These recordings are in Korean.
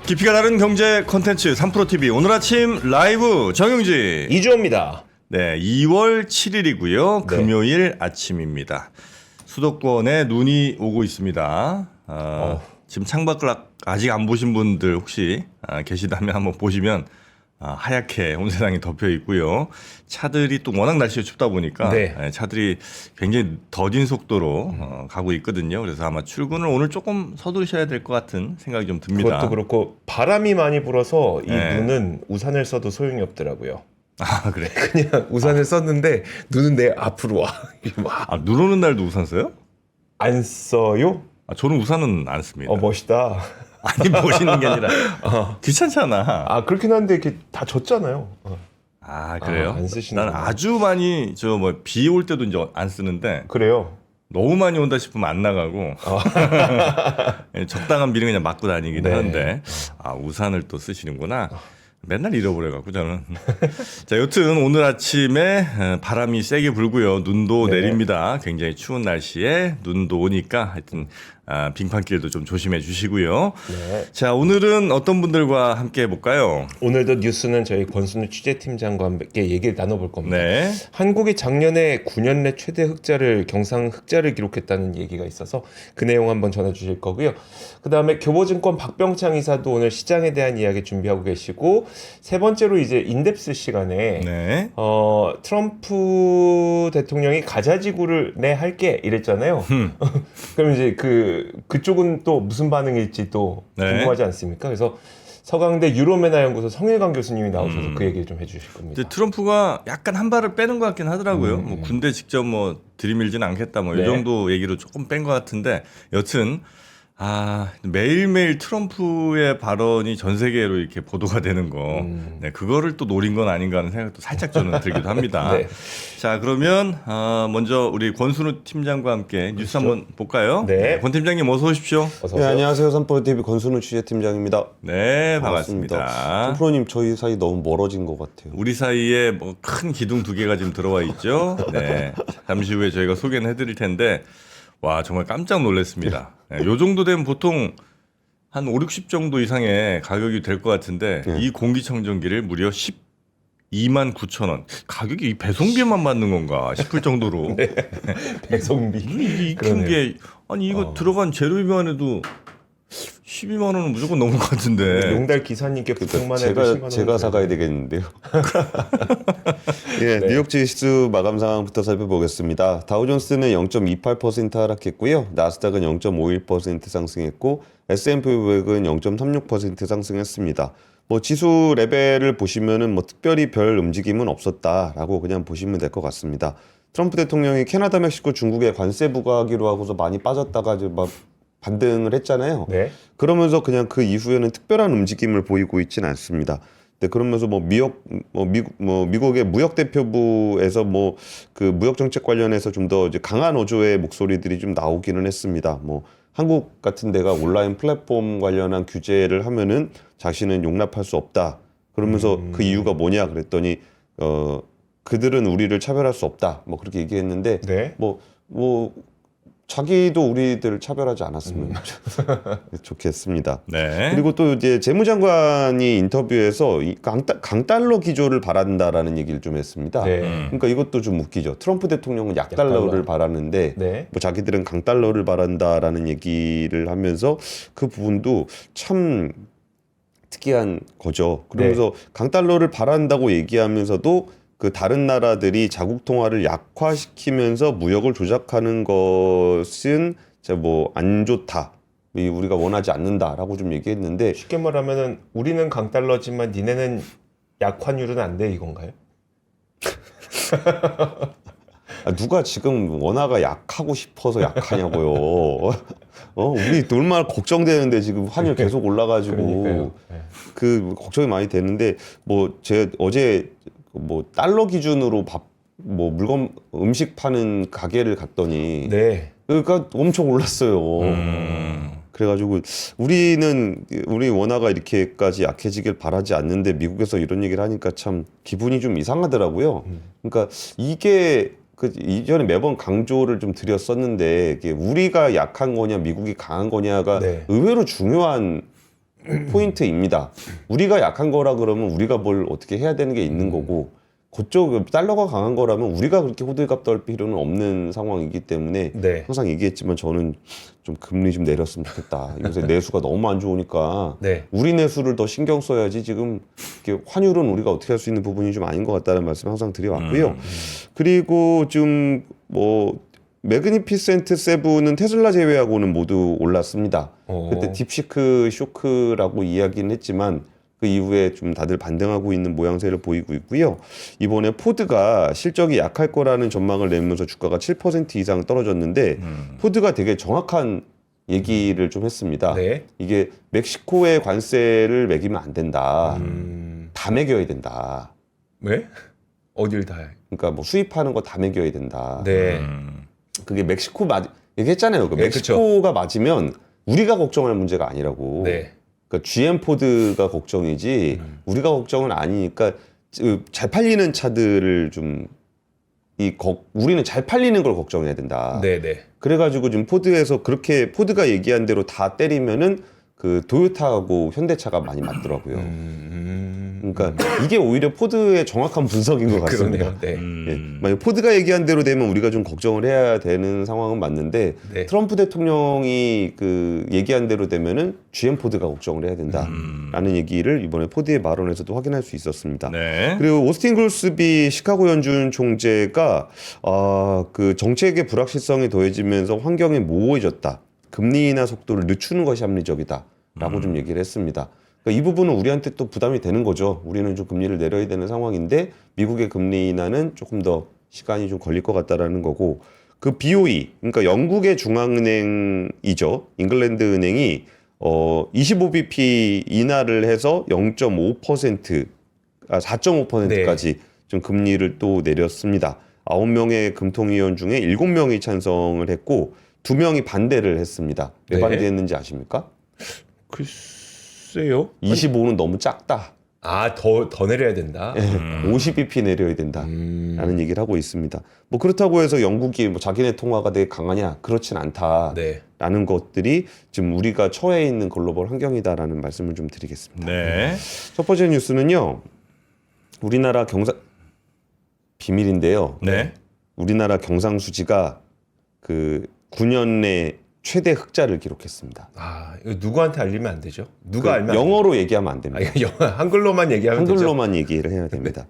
깊이가 다른 경제 콘텐츠 3프로TV 오늘 아침 라이브 정영진 이주호입니다. 네, 2월 7일이고요. 네. 금요일 아침입니다. 수도권에 눈이 오고 있습니다. 지금 창밖을 아직 안 보신 분들 혹시 계시다면 한번 보시면 하얗게 온 세상이 덮여 있고요. 차들이 또 워낙 날씨가 춥다 보니까 네. 차들이 굉장히 더딘 속도로 가고 있거든요. 그래서 아마 출근을 오늘 조금 서두르셔야 될 것 같은 생각이 좀 듭니다. 그것도 그렇고 바람이 많이 불어서 이 네. 눈은 우산을 써도 소용이 없더라고요. 아, 그래? 그냥 우산을 썼는데 눈은 내 앞으로 와. 눈 오는 날도 우산 써요? 안 써요? 저는 우산은 안 씁니다. 멋있다. 아니, 멋있는 게 아니라 귀찮잖아. 그렇긴 한데 이렇게 다 젖잖아요. 그래요? 안 쓰시는구나. 나는 아주 많이 비 올 때도 이제 안 쓰는데 그래요. 너무 많이 온다 싶으면 안 나가고 적당한 비는 그냥 맞고 다니긴 네. 하는데 우산을 또 쓰시는구나. 맨날 잃어버려갖고 저는. 자, 여튼 오늘 아침에 바람이 세게 불고요. 눈도 네. 내립니다. 굉장히 추운 날씨에 눈도 오니까 하여튼 빙판길도 좀 조심해 주시고요. 네. 자, 오늘은 어떤 분들과 함께 해볼까요? 오늘도 뉴스는 저희 권순우 취재팀장과 함께 얘기를 나눠볼 겁니다. 네. 한국이 작년에 9년 내 최대 경상 흑자를 기록했다는 얘기가 있어서 그 내용 한번 전해주실 거고요. 그 다음에 교보증권 박병창 이사도 오늘 시장에 대한 이야기 준비하고 계시고, 세 번째로 이제 인덱스 시간에 네. 트럼프 대통령이 가자지구를 내 할게 이랬잖아요. 그럼 이제 그쪽은 또 무슨 반응일지 또 네. 궁금하지 않습니까? 그래서 서강대 유로메나 연구소 성일관 교수님이 나오셔서 그 얘기를 좀 해주실 겁니다. 이제 트럼프가 약간 한 발을 빼는 것 같긴 하더라고요. 뭐 군대 직접 들이밀지는 않겠다 이 네. 정도 얘기로 조금 뺀 것 같은데 여튼 매일매일 트럼프의 발언이 전 세계로 이렇게 보도가 되는 거, 네, 그거를 또 노린 건 아닌가 하는 생각도 살짝 저는 들기도 합니다. 네. 자, 그러면 먼저 우리 권순우 팀장과 함께 뉴스 한번 볼까요? 네. 권 팀장님 어서 오십시오. 어서 네, 오세요. 안녕하세요. 삼프로TV 권순우 취재팀장입니다. 네, 반갑습니다. 삼프로님 저희 사이 너무 멀어진 것 같아요. 우리 사이에 뭐 큰 기둥 두 개가 지금 들어와 있죠. 네. 잠시 후에 저희가 소개는 해드릴 텐데, 와, 정말 깜짝 놀랐습니다. 네, 요 정도 되면 보통 한 5, 60 정도 이상의 가격이 될 것 같은데, 이 공기청정기를 무려 12만 9천 원. 가격이 이 배송비만 받는 건가 싶을 정도로. 네. 배송비. 이 큰 게, 아니, 이거 들어간 재료비만 해도 12만 원은 무조건 넘을 것 같은데. 용달 기사님께 부탁만 해도 10만 원. 제가 사가야 되겠는데요. 예, 네. 뉴욕 지수 마감 상황부터 살펴보겠습니다. 다우존스는 0.28% 하락했고요. 나스닥은 0.51% 상승했고 S&P 500은 0.36% 상승했습니다. 뭐 지수 레벨을 보시면은 뭐 특별히 별 움직임은 없었다라고 그냥 보시면 될 것 같습니다. 트럼프 대통령이 캐나다, 멕시코, 중국에 관세 부과하기로 하고서 많이 빠졌다가 이제 막 반등을 했잖아요. 네. 그러면서 그냥 그 이후에는 특별한 움직임을 보이고 있지는 않습니다. 네, 그러면서 미국의 무역 대표부에서 그 무역 정책 관련해서 좀 더 이제 강한 어조의 목소리들이 좀 나오기는 했습니다. 한국 같은 데가 온라인 플랫폼 관련한 규제를 하면은 자신은 용납할 수 없다. 그러면서 그 이유가 뭐냐 그랬더니 그들은 우리를 차별할 수 없다. 그렇게 얘기했는데 네. 자기도 우리들을 차별하지 않았으면 좋겠습니다. 네. 그리고 또 이제 재무장관이 인터뷰에서 이 강달러 기조를 바란다라는 얘기를 좀 했습니다. 네. 그러니까 이것도 좀 웃기죠. 트럼프 대통령은 약달러를 바라는데 네. 자기들은 강달러를 바란다라는 얘기를 하면서 그 부분도 참 특이한 거죠. 그러면서 강달러를 바란다고 얘기하면서도 그 다른 나라들이 자국 통화를 약화시키면서 무역을 조작하는 것은 안 좋다. 우리가 원하지 않는다라고 좀 얘기했는데 쉽게 말하면은 우리는 강달러지만 니네는 약환율은 안 돼 이건가요? 누가 지금 원화가 약하고 싶어서 약하냐고요. 우리 얼마나 걱정되는데 지금 환율 계속 올라가지고 그러니까요. 네. 그 걱정이 많이 되는데 제가 어제 달러 기준으로 물건 음식 파는 가게를 갔더니 네. 그러니까 엄청 올랐어요. 그래가지고 우리 원화가 이렇게까지 약해지길 바라지 않는데 미국에서 이런 얘기를 하니까 참 기분이 좀 이상하더라고요. 그러니까 이게 이전에 매번 강조를 좀 드렸었는데 이게 우리가 약한 거냐 미국이 강한 거냐가 네. 의외로 중요한 포인트입니다. 우리가 약한 거라 그러면 우리가 뭘 어떻게 해야 되는 게 있는 거고 그쪽 달러가 강한 거라면 우리가 그렇게 호들갑 떨 필요는 없는 상황이기 때문에 네. 항상 얘기했지만 저는 좀 금리 좀 내렸으면 좋겠다. 요새 내수가 너무 안 좋으니까 네. 우리 내수를 더 신경 써야지 지금 이렇게 환율은 우리가 어떻게 할 수 있는 부분이 좀 아닌 것 같다는 말씀 항상 드려왔고요. 그리고 좀 뭐 매그니피센트 세븐은 테슬라 제외하고는 모두 올랐습니다. 그때 딥시크 쇼크라고 이야기는 했지만 그 이후에 좀 다들 반등하고 있는 모양새를 보이고 있고요. 이번에 포드가 실적이 약할 거라는 전망을 내면서 주가가 7% 이상 떨어졌는데 포드가 되게 정확한 얘기를 좀 했습니다. 네. 이게 멕시코에 관세를 매기면 안 된다. 다 매겨야 된다. 왜? 어딜 다 해? 그러니까 뭐 수입하는 거 다 매겨야 된다. 네. 그게 멕시코 얘기했잖아요. 그 네, 멕시코가 맞으면 우리가 걱정할 문제가 아니라고. 네. 그러니까 GM 포드가 걱정이지 우리가 걱정은 아니니까 잘 팔리는 차들을 좀 우리는 잘 팔리는 걸 걱정해야 된다. 네, 네. 그래가지고 지금 포드에서 그렇게 포드가 얘기한 대로 다 때리면은 그 도요타하고 현대차가 많이 맞더라고요. 그러니까 이게 오히려 포드의 정확한 분석인 것 같습니다. 그러네요. 네. 예. 만약 포드가 얘기한 대로 되면 우리가 좀 걱정을 해야 되는 상황은 맞는데 네. 트럼프 대통령이 그 얘기한 대로 되면은 GM 포드가 걱정을 해야 된다라는 얘기를 이번에 포드의 발언에서도 확인할 수 있었습니다. 네. 그리고 오스틴 그롤스비 시카고 연준 총재가 그 정책의 불확실성이 더해지면서 환경이 모호해졌다. 금리 인하 속도를 늦추는 것이 합리적이다라고 좀 얘기를 했습니다. 그러니까 이 부분은 우리한테 또 부담이 되는 거죠. 우리는 좀 금리를 내려야 되는 상황인데 미국의 금리 인하는 조금 더 시간이 좀 걸릴 것 같다라는 거고 그 BOE 그러니까 영국의 중앙은행이죠. 잉글랜드 은행이 25bp 인하를 해서 4.5%까지 좀 금리를 또 내렸습니다. 9명의 금통위원 중에 7명이 찬성을 했고 2명이 반대를 했습니다. 왜 네. 반대했는지 아십니까? 글쎄요. 25는 너무 작다. 아, 더 내려야 된다. 50bp 내려야 된다라는 얘기를 하고 있습니다. 뭐 그렇다고 해서 영국이 뭐 자기네 통화가 되게 강하냐? 그렇진 않다라는 네. 것들이 지금 우리가 처해 있는 글로벌 환경이다라는 말씀을 좀 드리겠습니다. 네. 첫 번째 뉴스는요. 우리나라 비밀인데요. 네. 우리나라 경상수지가 그 9년 내 최대 흑자를 기록했습니다. 아, 이거 누구한테 알리면 안 되죠? 누가 알면 영어로 얘기하면 안 됩니다. 한글로만 얘기하면 되죠. 한글로만 얘기를 해야 됩니다.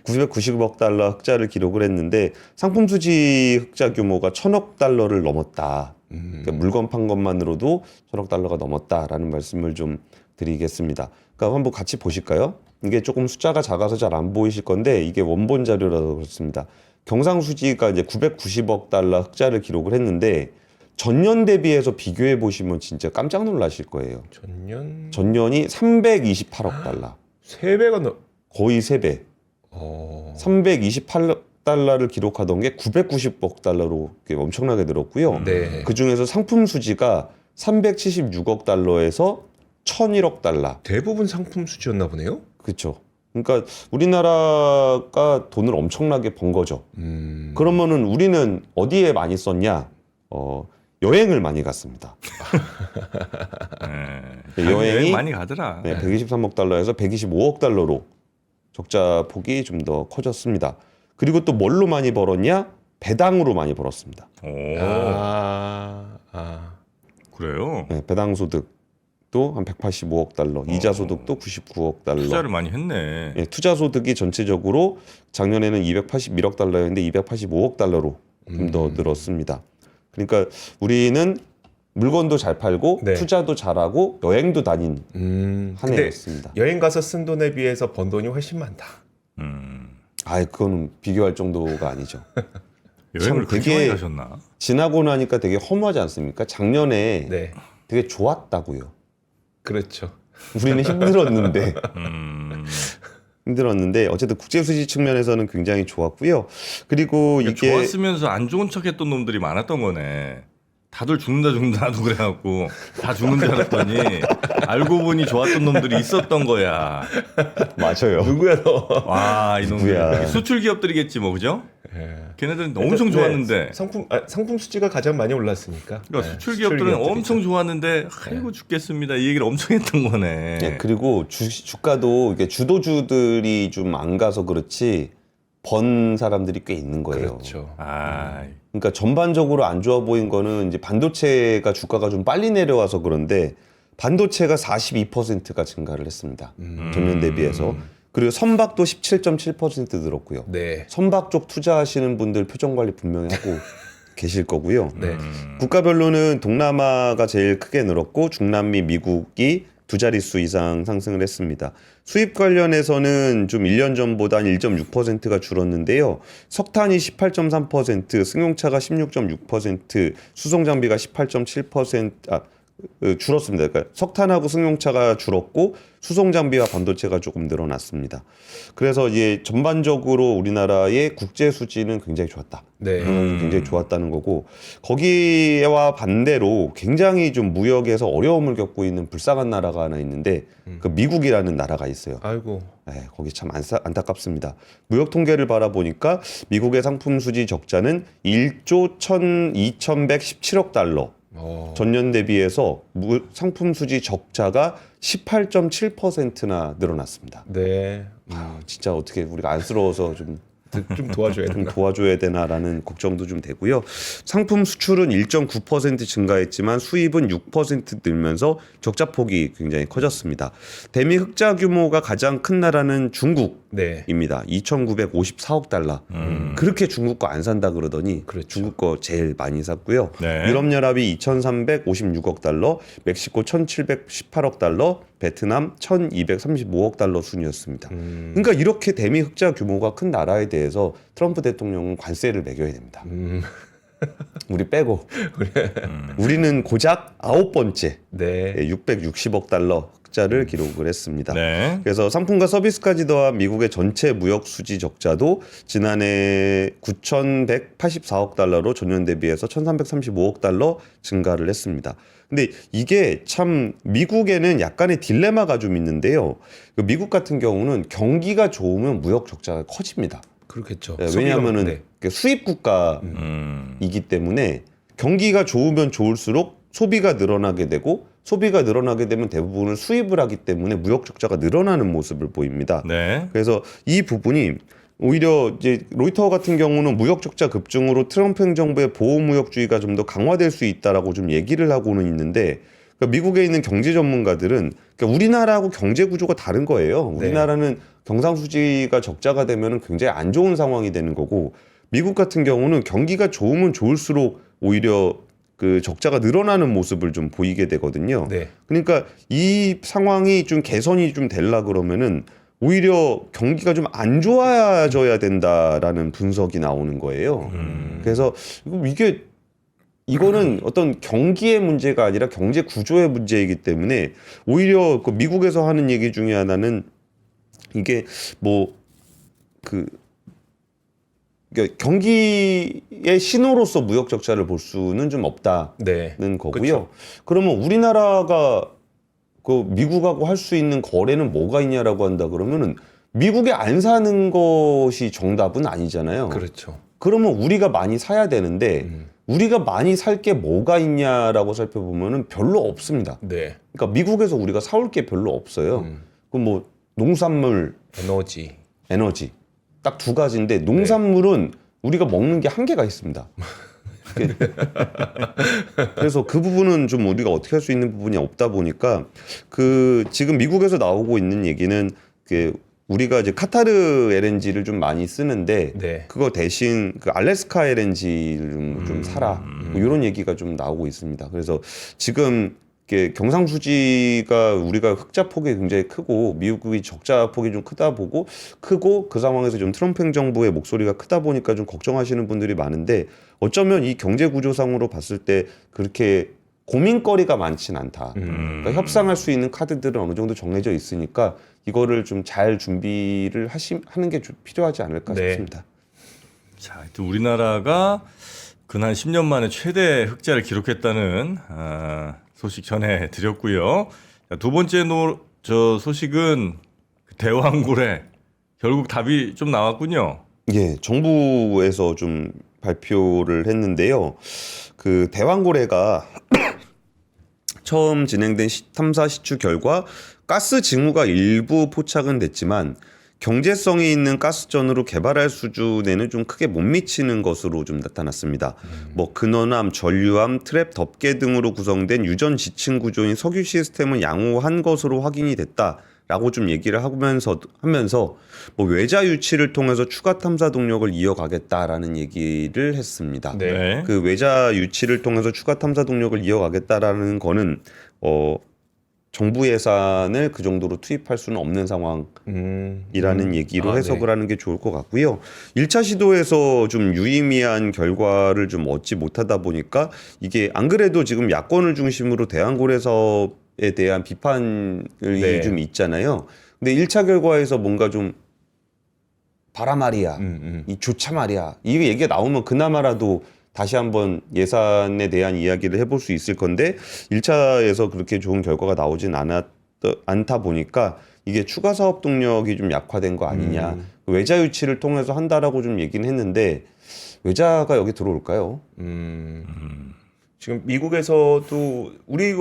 990억 달러 흑자를 기록을 했는데 상품 수지 흑자 규모가 1,000억 달러를 넘었다. 그러니까 물건 판 것만으로도 1,000억 달러가 넘었다라는 말씀을 좀 드리겠습니다. 그러니까 한번 같이 보실까요? 이게 조금 숫자가 작아서 잘 안 보이실 건데 이게 원본 자료라서 그렇습니다. 경상수지가 이제 990억 달러 흑자를 기록을 했는데 전년 대비해서 비교해 보시면 진짜 깜짝 놀라실 거예요. 전년이 328억 달러. 3배가 거의 3배. 328달러를 기록하던 게 990억 달러로 엄청나게 늘었고요. 네. 그 중에서 상품 수지가 376억 달러에서 1,001억 달러. 대부분 상품 수지였나 보네요. 그렇죠. 그러니까 우리나라가 돈을 엄청나게 번 거죠. 그러면은 우리는 어디에 많이 썼냐? 여행을 많이 갔습니다. 네. 여행이 많이 가더라. 123억 달러에서 125억 달러로 적자 폭이 좀 더 커졌습니다. 그리고 또 뭘로 많이 벌었냐? 배당으로 많이 벌었습니다. 오. 그래요? 네, 배당 소득도 한 185억 달러, 이자 소득도 99억 달러. 투자를 많이 했네. 예, 투자 소득이 전체적으로 작년에는 281억 달러였는데 285억 달러로 좀 더 늘었습니다. 그러니까 우리는 물건도 잘 팔고 네. 투자도 잘하고 여행도 다닌 한 근데 해였습니다. 여행 가서 쓴 돈에 비해서 번 돈이 훨씬 많다. 그거는 비교할 정도가 아니죠. 여행을 참 그렇게 되게 많이 가셨나? 지나고 나니까 되게 허무하지 않습니까? 작년에 네. 되게 좋았다고요. 그렇죠. 우리는 힘들었는데 음. 어쨌든 국제 수지 측면에서는 굉장히 좋았고요. 그리고 이게 좋았으면서 안 좋은 척했던 놈들이 많았던 거네. 다들 죽는다 나도 그래갖고 다 죽는 줄 알았더니 알고 보니 좋았던 놈들이 있었던 거야. 맞아요. 누구야 너? 와, 이놈들 누구야. 수출 기업들이겠지 뭐, 그죠? 걔네들은 엄청 좋았는데. 상품 수지가 가장 많이 올랐으니까. 그러니까 수출 기업들은 엄청 좋았는데 아이고 죽겠습니다 이 얘기를 엄청 했던 거네. 네, 그리고 주가도 이게 주도주들이 좀 안 가서 그렇지 번 사람들이 꽤 있는 거예요. 그렇죠. 그러니까 전반적으로 안 좋아 보인 거는 이제 반도체가 주가가 좀 빨리 내려와서 그런데 반도체가 42%가 증가를 했습니다. 전년 대비해서. 그리고 선박도 17.7% 늘었고요. 네. 선박 쪽 투자하시는 분들 표정 관리 분명히 하고 계실 거고요. 네. 국가별로는 동남아가 제일 크게 늘었고 중남미, 미국이 두 자릿수 이상 상승을 했습니다. 수입 관련해서는 좀 1년 전보다 한 1.6%가 줄었는데요. 석탄이 18.3%, 승용차가 16.6%, 수송장비가 18.7%, 줄었습니다. 그러니까 석탄하고 승용차가 줄었고 수송장비와 반도체가 조금 늘어났습니다. 그래서 이제 전반적으로 우리나라의 국제 수지는 굉장히 좋았다. 네. 굉장히 좋았다는 거고 거기와 반대로 굉장히 좀 무역에서 어려움을 겪고 있는 불쌍한 나라가 하나 있는데 그 미국이라는 나라가 있어요. 아이고. 네, 거기 참 안타깝습니다. 무역 통계를 바라보니까 미국의 상품 수지 적자는 1조 2,117억 달러. 전년 대비해서 상품 수지 적자가 18.7%나 늘어났습니다. 네. 진짜 어떻게 우리가 안쓰러워서 좀 도와줘야 좀 되나? 도와줘야 되나라는 걱정도 좀 되고요. 상품 수출은 1.9% 증가했지만 수입은 6% 늘면서 적자 폭이 굉장히 커졌습니다. 대미 흑자 규모가 가장 큰 나라는 중국입니다. 2,954억 달러. 그렇게 중국 거 안 산다 그러더니 그렇죠. 중국 거 제일 많이 샀고요. 네. 유럽연합이 2,356억 달러, 멕시코 1,718억 달러, 베트남 1,235억 달러 순이었습니다. 그러니까 이렇게 대미 흑자 규모가 큰 나라에 대해서 트럼프 대통령은 관세를 매겨야 됩니다. 우리 빼고 우리는 고작 9번째 네. 660억 달러 흑자를 기록을 했습니다. 네. 그래서 상품과 서비스까지 더한 미국의 전체 무역 수지 적자도 지난해 9,184억 달러로 전년 대비해서 1,335억 달러 증가를 했습니다. 근데 이게 참 미국에는 약간의 딜레마가 좀 있는데요. 미국 같은 경우는 경기가 좋으면 무역 적자가 커집니다. 그렇겠죠. 네, 왜냐하면은 네. 수입 국가이기 때문에 경기가 좋으면 좋을수록 소비가 늘어나게 되고 소비가 늘어나게 되면 대부분은 수입을 하기 때문에 무역 적자가 늘어나는 모습을 보입니다. 네. 그래서 이 부분이 오히려 이제 로이터 같은 경우는 무역 적자 급증으로 트럼프 행정부의 보호 무역주의가 좀 더 강화될 수 있다라고 좀 얘기를 하고는 있는데 그러니까 미국에 있는 경제 전문가들은 그러니까 우리나라하고 경제 구조가 다른 거예요. 네. 우리나라는 경상수지가 적자가 되면 굉장히 안 좋은 상황이 되는 거고 미국 같은 경우는 경기가 좋으면 좋을수록 오히려 그 적자가 늘어나는 모습을 좀 보이게 되거든요. 네. 그러니까 이 상황이 좀 개선이 좀 되려 그러면은 오히려 경기가 좀 안 좋아져야 된다라는 분석이 나오는 거예요. 그래서 이거는 어떤 경기의 문제가 아니라 경제 구조의 문제이기 때문에 오히려 그 미국에서 하는 얘기 중에 하나는 이게 그러니까 경기의 신호로서 무역 적자를 볼 수는 좀 없다는 네. 거고요. 그쵸. 그러면 우리나라가 그 미국하고 할 수 있는 거래는 뭐가 있냐라고 한다 그러면은 미국에 안 사는 것이 정답은 아니잖아요. 그렇죠. 그러면 우리가 많이 사야 되는데 우리가 많이 살 게 뭐가 있냐라고 살펴보면은 별로 없습니다. 네. 그러니까 미국에서 우리가 사올 게 별로 없어요. 그럼 뭐 농산물, 에너지. 딱 두 가지인데 농산물은 우리가 먹는 게 한계가 있습니다. 그래서 그 부분은 좀 우리가 어떻게 할 수 있는 부분이 없다 보니까 그 지금 미국에서 나오고 있는 얘기는 그 우리가 이제 카타르 LNG를 좀 많이 쓰는데 네. 그거 대신 그 알래스카 LNG를 좀 사라 뭐 이런 얘기가 좀 나오고 있습니다. 그래서 지금 이렇게 경상수지가 우리가 흑자 폭이 굉장히 크고 미국이 적자 폭이 좀 크고 그 상황에서 좀 트럼프 행정부의 목소리가 크다 보니까 좀 걱정하시는 분들이 많은데 어쩌면 이 경제 구조상으로 봤을 때 그렇게 고민거리가 많진 않다. 그러니까 협상할 수 있는 카드들은 어느 정도 정해져 있으니까 이거를 좀 잘 준비를 하는 게 좀 필요하지 않을까 네. 싶습니다. 자, 하여튼 우리나라가 근한 10년 만에 최대 흑자를 기록했다는 소식 전해드렸고요. 자, 두 번째 소식은 대왕고래 결국 답이 좀 나왔군요. 예, 정부에서 좀 발표를 했는데요. 그 대왕고래가 처음 진행된 탐사 시추 결과 가스 징후가 일부 포착은 됐지만 경제성이 있는 가스전으로 개발할 수준에는 좀 크게 못 미치는 것으로 좀 나타났습니다. 뭐 근원암, 전류암, 트랩, 덮개 등으로 구성된 유전 지층 구조인 석유 시스템은 양호한 것으로 확인이 됐다라고 좀 얘기를 하면서 뭐 외자 유치를 통해서 추가 탐사 동력을 이어가겠다라는 얘기를 했습니다. 네. 그 외자 유치를 통해서 추가 탐사 동력을 이어가겠다라는 거는 정부 예산을 그 정도로 투입할 수는 없는 상황이라는 얘기로 해석을 하는 게 좋을 것 같고요. 1차 시도에서 좀 유의미한 결과를 좀 얻지 못하다 보니까 이게 안 그래도 지금 야권을 중심으로 대왕고래 사업에 대한 비판이 네. 좀 있잖아요. 근데 1차 결과에서 뭔가 좀 봐라 말이야, 이 조차 말이야, 이 얘기가 나오면 그나마라도 다시 한번 예산에 대한 이야기를 해볼 수 있을 건데 1차에서 그렇게 좋은 결과가 나오진 않다 보니까 이게 추가 사업 동력이 좀 약화된 거 아니냐. 외자 유치를 통해서 한다라고 좀 얘기는 했는데 외자가 여기 들어올까요? 지금 미국에서도 우리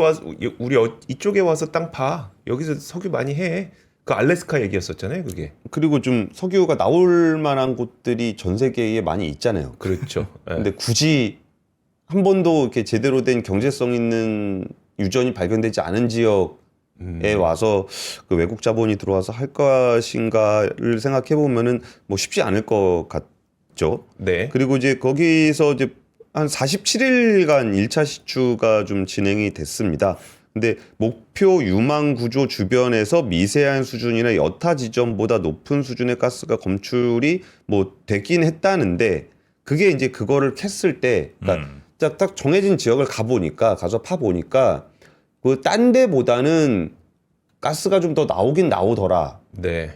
이쪽에 와서 땅 파. 여기서 석유 많이 해. 그 알래스카 얘기였었잖아요, 그게. 그리고 좀 석유가 나올 만한 곳들이 전 세계에 많이 있잖아요. 그렇죠. 네. 근데 굳이 한 번도 이렇게 제대로 된 경제성 있는 유전이 발견되지 않은 지역에 와서 그 외국 자본이 들어와서 할 것인가를 생각해 보면은 뭐 쉽지 않을 것 같죠. 네. 그리고 이제 거기서 이제 한 47일간 1차 시추가 좀 진행이 됐습니다. 근데 목표 유망 구조 주변에서 미세한 수준이나 여타 지점보다 높은 수준의 가스가 검출이 뭐 되긴 했다는데 그게 이제 그거를 캤을 때 그러니까 딱 정해진 지역을 가서 파보니까 그 딴 데보다는 가스가 좀 더 나오긴 나오더라는 네.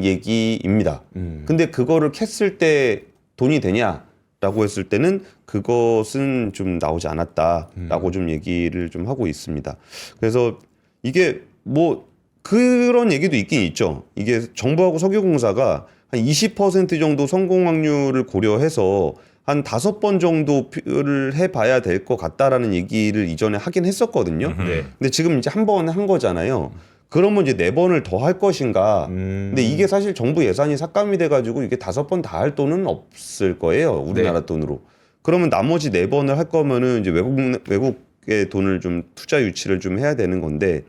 얘기입니다. 근데 그거를 캤을 때 돈이 되냐라고 했을 때는 그것은 좀 나오지 않았다라고 좀 얘기를 좀 하고 있습니다. 그래서 이게 뭐 그런 얘기도 있긴 있죠. 이게 정부하고 석유공사가 한 20% 정도 성공 확률을 고려해서 한 5번 정도를 해봐야 될 것 같다라는 얘기를 이전에 하긴 했었거든요. 네. 근데 지금 이제 한 번 한 거잖아요. 그러면 이제 4번을 더 할 것인가. 근데 이게 사실 정부 예산이 삭감이 돼가지고 이게 5번 다 할 돈은 없을 거예요. 우리나라 네. 돈으로. 그러면 나머지 4번을 할 거면은 이제 외국의 돈을 좀 투자 유치를 좀 해야 되는 건데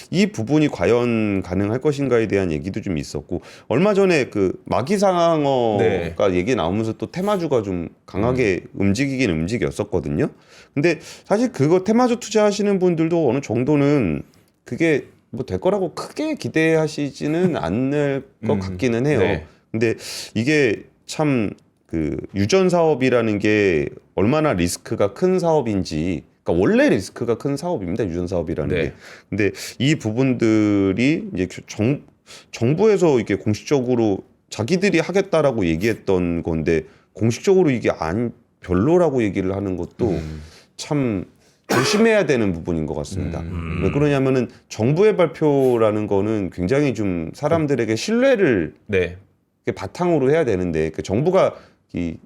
이 부분이 과연 가능할 것인가에 대한 얘기도 좀 있었고 얼마 전에 그 마기상어가 네. 얘기 나오면서 또 테마주가 좀 강하게 움직이긴 움직였었거든요. 근데 사실 그거 테마주 투자하시는 분들도 어느 정도는 그게 뭐 될 거라고 크게 기대하시지는 않을 것 같기는 해요. 네. 근데 이게 참 그 유전 사업이라는 게 얼마나 리스크가 큰 사업인지, 그러니까 원래 리스크가 큰 사업입니다. 유전 사업이라는 네. 게. 근데 이 부분들이 이제 정부에서 이게 공식적으로 자기들이 하겠다라고 얘기했던 건데 공식적으로 이게 별로라고 얘기를 하는 것도 참 조심해야 되는 부분인 것 같습니다. 왜 그러냐면은 정부의 발표라는 거는 굉장히 좀 사람들에게 신뢰를 네. 바탕으로 해야 되는데 그 정부가 이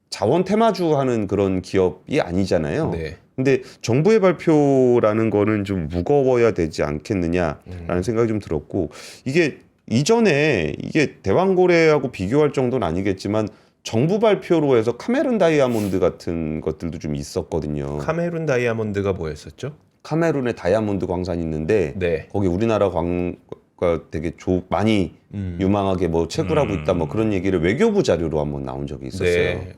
자원 테마주 하는 그런 기업이 아니잖아요. 네. 근데 정부의 발표라는 거는 좀 무거워야 되지 않겠느냐라는 생각이 좀 들었고 이게 이전에 이게 대왕고래하고 비교할 정도는 아니겠지만 정부 발표로 해서 카메룬 다이아몬드 같은 것들도 좀 있었거든요. 카메룬 다이아몬드가 뭐였었죠? 카메룬에 다이아몬드 광산이 있는데 네. 거기 우리나라 광가 되게 많이 유망하게 뭐 채굴하고 있다 뭐 그런 얘기를 외교부 자료로 한번 나온 적이 있었어요. 네.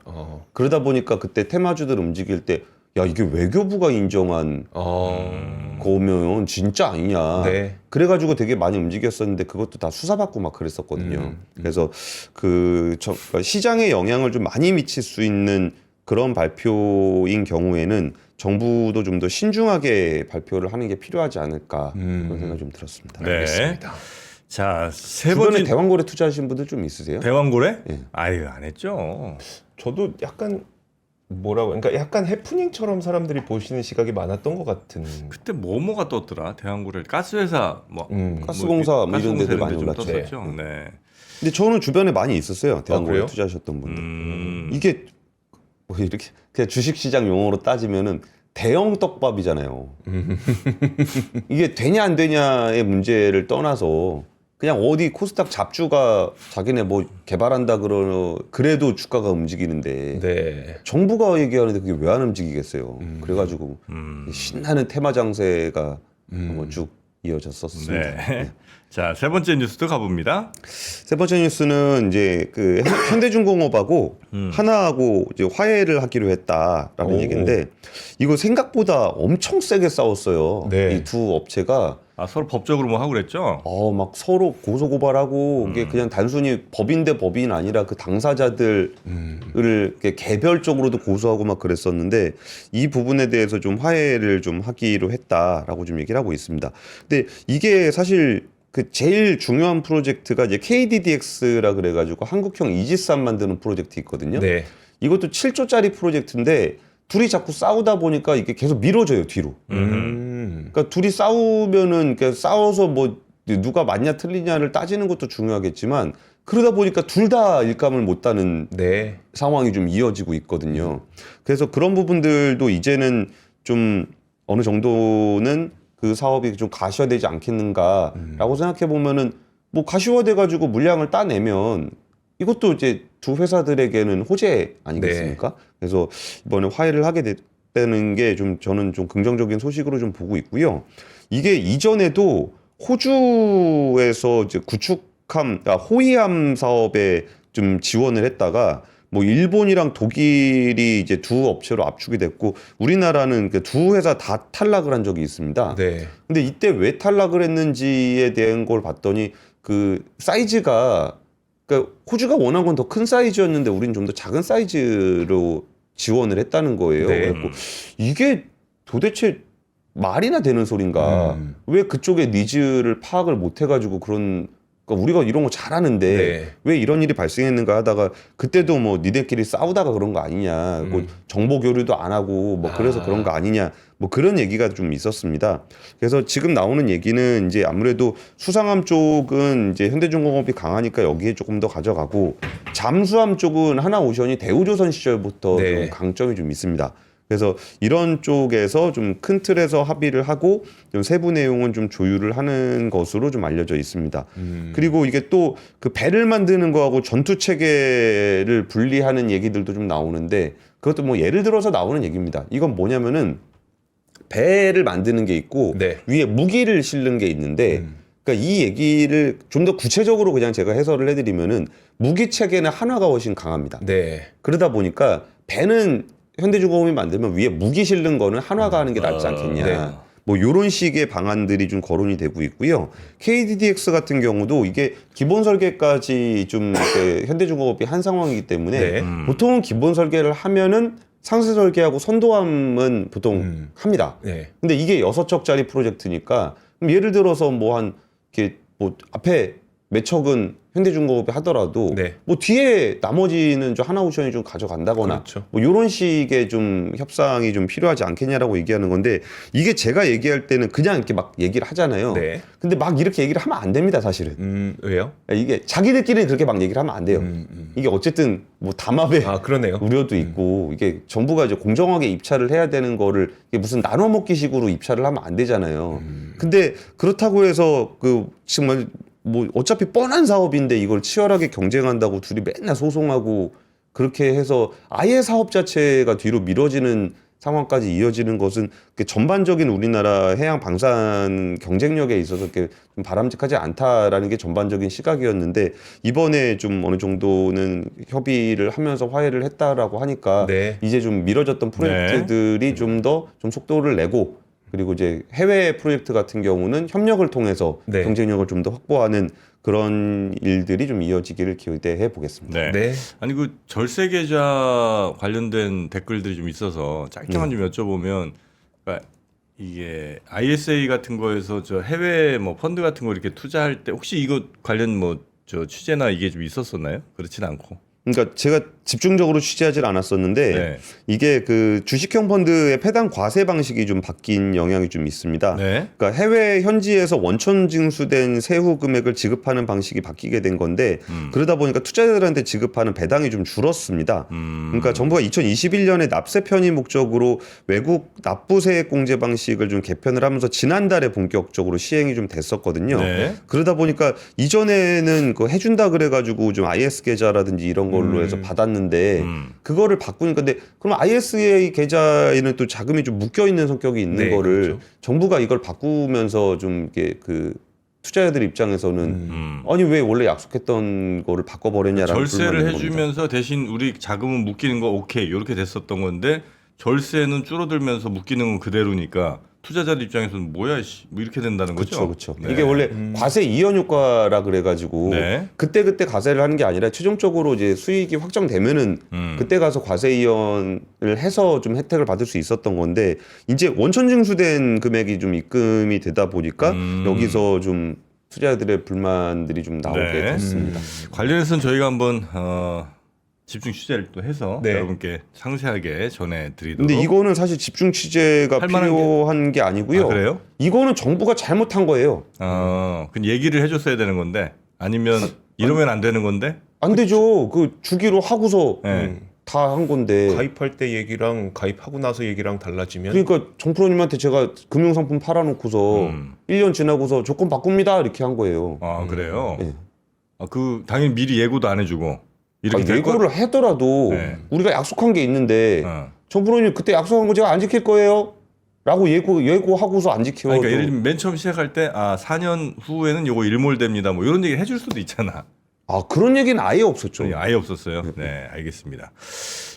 그러다 보니까 그때 테마주들 움직일 때 야 이게 외교부가 인정한 거면 진짜 아니냐. 네. 그래가지고 되게 많이 움직였었는데 그것도 다 수사받고 막 그랬었거든요. 그래서 그러니까 시장에 영향을 좀 많이 미칠 수 있는 그런 발표인 경우에는 정부도 좀 더 신중하게 발표를 하는 게 필요하지 않을까 그런 생각이 좀 들었습니다. 네. 알겠습니다. 자, 세 주변에 번째 대왕고래 투자하신 분들 좀 있으세요? 대왕고래? 예. 아유, 안 했죠. 저도 약간 그러니까 약간 해프닝처럼 사람들이 보시는 시각이 많았던 것 같은. 그때 뭐가 떴더라? 대왕고래 가스회사 뭐 가스공사 뭐 이런 데들 많이 좀 올랐죠. 떴었죠. 네. 근데 저는 주변에 많이 있었어요. 대한민국에 그래요? 투자하셨던 분들. 이게 뭐 이렇게 그냥 주식시장 용어로 따지면은 대형 떡밥이잖아요. 이게 되냐 안 되냐의 문제를 떠나서 그냥 어디 코스닥 잡주가 자기네 뭐 개발한다 그래도 주가가 움직이는데 네. 정부가 얘기하는데 그게 왜 안 움직이겠어요. 그래가지고 신나는 테마 장세가 한번 쭉 이어졌었습니다. 네. 자, 세 번째 뉴스도 가봅니다. 세 번째 뉴스는 이제 그 현대중공업하고 하나하고 이제 화해를 하기로 했다라는 오. 얘기인데 이거 생각보다 엄청 세게 싸웠어요. 네. 이 두 업체가 아, 서로 법적으로 뭐 하고 그랬죠? 막 서로 고소고발하고 이게 그냥 단순히 법인 대 법인 아니라 그 당사자들을 이렇게 개별적으로도 고소하고 막 그랬었는데 이 부분에 대해서 좀 화해를 좀 하기로 했다라고 좀 얘기를 하고 있습니다. 근데 이게 사실 그 제일 중요한 프로젝트가 이제 KDDX라 그래가지고 한국형 이지스함 만드는 프로젝트 있거든요. 네. 이것도 7조짜리 프로젝트인데 둘이 자꾸 싸우다 보니까 이게 계속 미뤄져요 뒤로. 그러니까 둘이 싸우면은 그러니까 싸워서 뭐 누가 맞냐 틀리냐를 따지는 것도 중요하겠지만 그러다 보니까 둘 다 일감을 못 따는 네. 상황이 좀 이어지고 있거든요. 그래서 그런 부분들도 이제는 좀 어느 정도는 그 사업이 좀 가시화되지 않겠는가라고 생각해 보면은 뭐 가시화돼 가지고 물량을 따내면 이것도 이제 두 회사들에게는 호재 아니겠습니까? 그래서 이번에 화해를 하게 됐다는 게 좀 저는 좀 긍정적인 소식으로 좀 보고 있고요. 이게 이전에도 호주에서 이제 호위함 사업에 좀 지원을 했다가 뭐 일본이랑 독일이 이제 두 업체로 압축이 됐고 우리나라는 그 두 회사 다 탈락을 한 적이 있습니다. 네. 근데 이때 왜 탈락을 했는지에 대한 걸 봤더니 그 사이즈가 그러니까 호주가 원한 건 더 큰 사이즈였는데 우리는 좀 더 작은 사이즈로 지원을 했다는 거예요. 네. 그래갖고 이게 도대체 말이나 되는 소린가? 왜 그쪽의 니즈를 파악을 못 해가지고 그런 그러니까 우리가 이런 거 잘하는데 네. 왜 이런 일이 발생했는가 하다가 그때도 뭐 니네끼리 싸우다가 그런 거 아니냐, 뭐 정보 교류도 안 하고 뭐 그래서 그런 거 아니냐, 뭐 그런 얘기가 좀 있었습니다. 그래서 지금 나오는 얘기는 이제 아무래도 수상함 쪽은 이제 현대중공업이 강하니까 여기에 조금 더 가져가고 잠수함 쪽은 하나오션이 대우조선 시절부터 네. 좀 강점이 좀 있습니다. 그래서 이런 쪽에서 좀 큰 틀에서 합의를 하고 좀 세부 내용은 좀 조율을 하는 것으로 좀 알려져 있습니다. 그리고 이게 또 그 배를 만드는 거하고 전투 체계를 분리하는 얘기들도 좀 나오는데 그것도 뭐 예를 들어서 나오는 얘기입니다. 이건 뭐냐면은 배를 만드는 게 있고 네. 위에 무기를 실는 게 있는데 그러니까 이 얘기를 좀 더 구체적으로 그냥 제가 해설을 해드리면은 무기 체계는 한화가 훨씬 강합니다. 네. 그러다 보니까 배는 현대중공업이 만들면 위에 무기 실는 거는 한화가 하는 게 낫지 않겠냐. 네. 뭐 요런 식의 방안들이 좀 거론이 되고 있고요. KDDX 같은 경우도 이게 기본 설계까지 좀 이렇게 현대중공업이 한 상황이기 때문에 네. 보통은 기본 설계를 하면은 상세 설계하고 선도함은 보통 합니다. 네. 근데 이게 6척짜리 프로젝트니까 그럼 예를 들어서 뭐 한 이렇게 뭐 앞에 몇 척은 현대중공업이 하더라도 네. 뭐 뒤에 나머지는 좀 하나오션이 좀 가져간다거나 그렇죠. 뭐 이런 식의 좀 협상이 좀 필요하지 않겠냐라고 얘기하는 건데 이게 제가 얘기할 때는 그냥 이렇게 막 얘기를 하잖아요. 네. 근데 막 이렇게 얘기를 하면 안 됩니다, 사실은. 왜요? 이게 자기들끼리는 그렇게 막 얘기를 하면 안 돼요. 이게 어쨌든 뭐 담합의 아, 그러네요. 우려도 있고 이게 정부가 이제 공정하게 입찰을 해야 되는 거를 이게 무슨 나눠 먹기 식으로 입찰을 하면 안 되잖아요. 근데 그렇다고 해서 그 정말 뭐 어차피 뻔한 사업인데 이걸 치열하게 경쟁한다고 둘이 맨날 소송하고 그렇게 해서 아예 사업 자체가 뒤로 미뤄지는 상황까지 이어지는 것은 전반적인 우리나라 해양 방산 경쟁력에 있어서 이렇게 좀 바람직하지 않다라는 게 전반적인 시각이었는데 이번에 좀 어느 정도는 협의를 하면서 화해를 했다라고 하니까 네. 이제 좀 미뤄졌던 프로젝트들이 좀 더 좀 속도를 내고 그리고 이제 해외 프로젝트 같은 경우는 협력을 통해서 네. 경쟁력을 좀 더 확보하는 그런 일들이 좀 이어지기를 기대해 보겠습니다. 네. 네. 아니 그 절세 계좌 관련된 댓글들이 좀 있어서 짧게만 좀 여쭤보면 그러니까 이게 ISA 같은 거에서 저 해외 뭐 펀드 같은 거 이렇게 투자할 때 혹시 이거 관련 뭐 저 취재나 이게 좀 있었었나요? 그렇진 않고. 그러니까 제가 집중적으로 취재하지 않았었는데 네. 이게 그 주식형 펀드의 패당 과세 방식이 좀 바뀐 영향이 좀 있습니다. 네. 그러니까 해외 현지에서 원천 징수된 세후 금액을 지급하는 방식이 바뀌게 된 건데 그러다 보니까 투자자들한테 지급하는 배당이 좀 줄었습니다. 그러니까 정부가 2021년에 납세 편의 목적으로 외국 납부세액 공제 방식을 좀 개편을 하면서 지난달에 본격적으로 시행이 좀 됐었거든요. 네. 그러다 보니까 이전에는 그 해준다 그래가지고 좀 IS 계좌라든지 이런 걸로 해서 받았는데 그거를 바꾸니까 근데 그럼 ISA 계좌에는 또 자금이 좀 묶여 있는 성격이 있는 네, 거를 그렇죠. 정부가 이걸 바꾸면서 좀 이게 그 투자자들 입장에서는 아니 왜 원래 약속했던 거를 바꿔버렸냐라는 절세를 불만이 있는 겁니다. 해주면서 대신 우리 자금은 묶이는 거 오케이 이렇게 됐었던 건데 절세는 줄어들면서 묶이는 건 그대로니까 투자자들 입장에서는 뭐야 뭐 이렇게 된다는 거죠. 그렇죠. 네. 이게 원래 과세 이연 효과라 그래가지고 네. 그때 과세를 하는 게 아니라 최종적으로 이제 수익이 확정되면은 그때 가서 과세 이연을 해서 좀 혜택을 받을 수 있었던 건데 이제 원천 징수된 금액이 좀 입금이 되다 보니까 여기서 좀 투자자들의 불만들이 좀 나오게 네. 됐습니다. 관련해서는 저희가 한번 집중 취재를 또 해서 네. 여러분께 상세하게 전해드리도록. 근데 이거는 사실 집중 취재가 할 만한 필요한 게 아니고요. 아, 그래요? 이거는 정부가 잘못한 거예요. 그 얘기를 해줬어야 되는 건데 아니면 이러면 안 되는 건데. 안 되죠. 그 주기로 하고서 네. 다 한 건데. 가입할 때 얘기랑 가입하고 나서 얘기랑 달라지면 그러니까 정프로님한테 제가 금융상품 팔아놓고서 1년 지나고서 조건 바꿉니다 이렇게 한 거예요. 아 그래요. 네. 그 당연히 미리 예고도 안 해주고 이렇게 될 예고를 하더라도 네. 우리가 약속한 게 있는데 어. 정프로님 그때 약속한 거 제가 안 지킬 거예요. 라고 예고하고서 안 지켜. 그러니까 예를 들면 맨 처음 시작할 때 4년 후에는 요거 일몰됩니다. 뭐 이런 얘기 해줄 수도 있잖아. 그런 얘기는 아예 없었죠. 아예 없었어요. 네, 알겠습니다.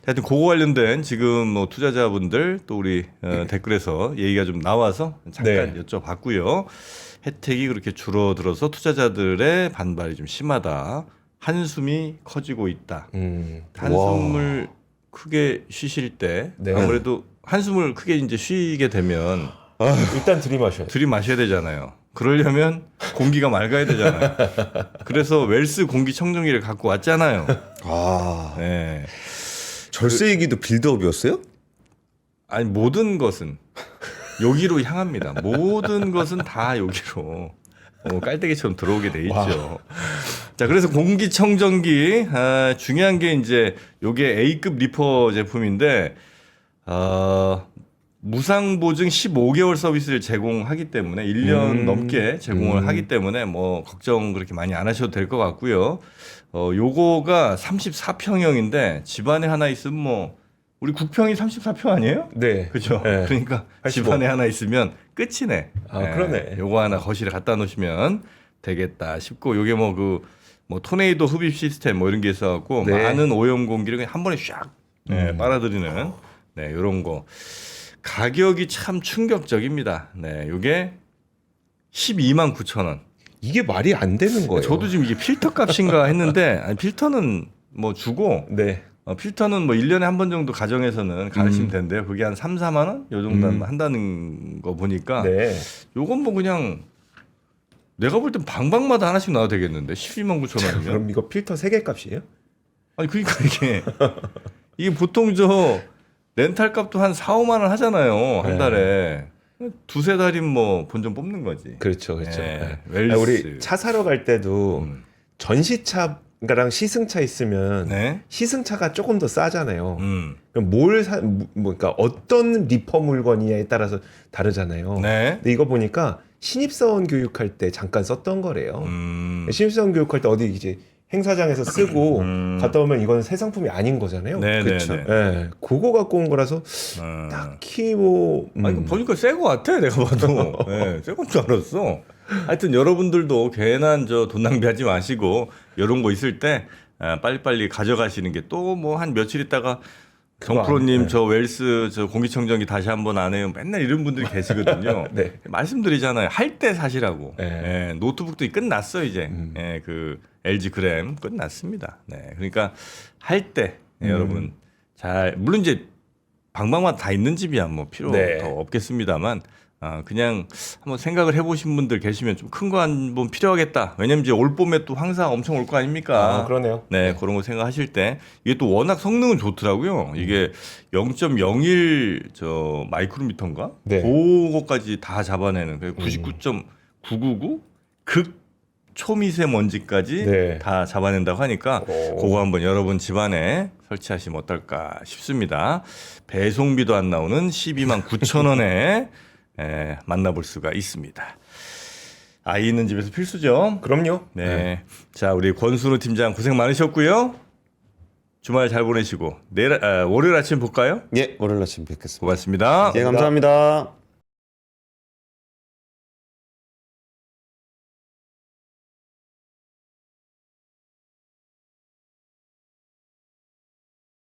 하여튼 그거 관련된 지금 뭐 투자자분들 또 우리 댓글에서 얘기가 좀 나와서 잠깐 네. 여쭤봤고요. 혜택이 그렇게 줄어들어서 투자자들의 반발이 좀 심하다. 한숨이 커지고 있다. 한숨을 크게 쉬실 때 네. 아무래도 한숨을 크게 이제 쉬게 되면 일단 들이마셔요. 들이마셔야 되잖아요. 그러려면 공기가 맑아야 되잖아요. 그래서 웰스 공기청정기를 갖고 왔잖아요. 네. 절세 얘기도 빌드업이었어요? 아니 모든 것은 여기로 향합니다. 모든 것은 다 여기로 깔때기처럼 들어오게 돼 있죠. 자, 그래서 공기청정기 중요한 게 이제 요게 A급 리퍼 제품인데 무상 보증 15개월 서비스를 제공하기 때문에 1년 넘게 제공을 하기 때문에 뭐 걱정 그렇게 많이 안 하셔도 될 것 같고요. 요거가 34평형인데 집안에 하나 있으면 뭐 우리 국평이 34평 아니에요? 네. 그죠? 네. 그러니까 85. 집안에 하나 있으면 끝이네. 그러네. 요거 하나 거실에 갖다 놓으시면 되겠다 싶고 요게 뭐 토네이도 흡입 시스템 뭐 이런 게 있어갖고 네. 많은 오염 공기를 그냥 한 번에 샥 빨아들이는 요런 거. 가격이 참 충격적입니다. 네, 요게 12만 9천 원. 이게 말이 안 되는 거예요. 저도 지금 이게 필터 값인가 했는데 아니, 필터는 뭐 주고 네. 필터는 뭐 1년에 한 번 정도 가정에서는 갈으시면 된대요. 그게 한 3, 4만 원? 요 정도 한다는 거 보니까 네. 요건 뭐 그냥 내가 볼 땐 방방마다 하나씩 나와도 되겠는데 12만 9천 원이면. 그럼 이거 필터 3개 값이에요? 아니 그러니까 이게 보통 저 렌탈 값도 한 4, 5만 원 하잖아요. 한 네. 달에. 두세 달이면 뭐 본전 뽑는 거지. 그렇죠. 그렇죠. 네, 네. 웰스. 우리 차 사러 갈 때도 전시차랑 시승차 있으면 네. 시승차가 조금 더 싸잖아요. 음. 그럼 그러니까 어떤 리퍼 물건이냐에 따라서 다르잖아요. 네. 근데 이거 보니까 신입사원 교육할 때 잠깐 썼던 거래요. 신입사원 교육할 때 어디 이제 행사장에서 쓰고 갔다 오면 이건 새 상품이 아닌 거잖아요. 네, 그렇죠. 네, 네. 그거 갖고 온 거라서 딱히 뭐 아니, 보니까 새 거 같아, 내가 봐도. 네, 새 건 줄 알았어. 하여튼 여러분들도 괜한 돈 낭비하지 마시고, 이런 거 있을 때, 빨리빨리 가져가시는 게 또 뭐 한 며칠 있다가, 정프로님 네. 저 웰스 저 공기청정기 다시 한번 안 해요. 맨날 이런 분들이 계시거든요. 네. 말씀드리잖아요. 할 때 사시라고. 네. 노트북도 끝났어 이제. 그 LG 그램 끝났습니다. 네, 그러니까 할 때 여러분 잘 물론 이제 방방마다 다 있는 집이야 뭐 필요 네. 더 없겠습니다만 그냥 한번 생각을 해보신 분들 계시면 좀 큰 거 한번 필요하겠다. 왜냐면 이제 올 봄에 또 황사 엄청 올 거 아닙니까? 그러네요. 네, 그런 거 생각하실 때 이게 또 워낙 성능은 좋더라고요. 이게 0.01 저 마이크로미터인가? 네. 그거까지 다 잡아내는 99.999 극 초미세먼지까지 네. 다 잡아낸다고 하니까 오. 그거 한번 여러분 집안에 설치하시면 어떨까 싶습니다. 배송비도 안 나오는 12만 9천 원에 만나볼 수가 있습니다. 아이 있는 집에서 필수죠. 그럼요. 네. 자, 우리 권순우 팀장 고생 많으셨고요. 주말 잘 보내시고 월요일 아침 볼까요? 예, 월요일 아침 뵙겠습니다. 고맙습니다. 예, 감사합니다.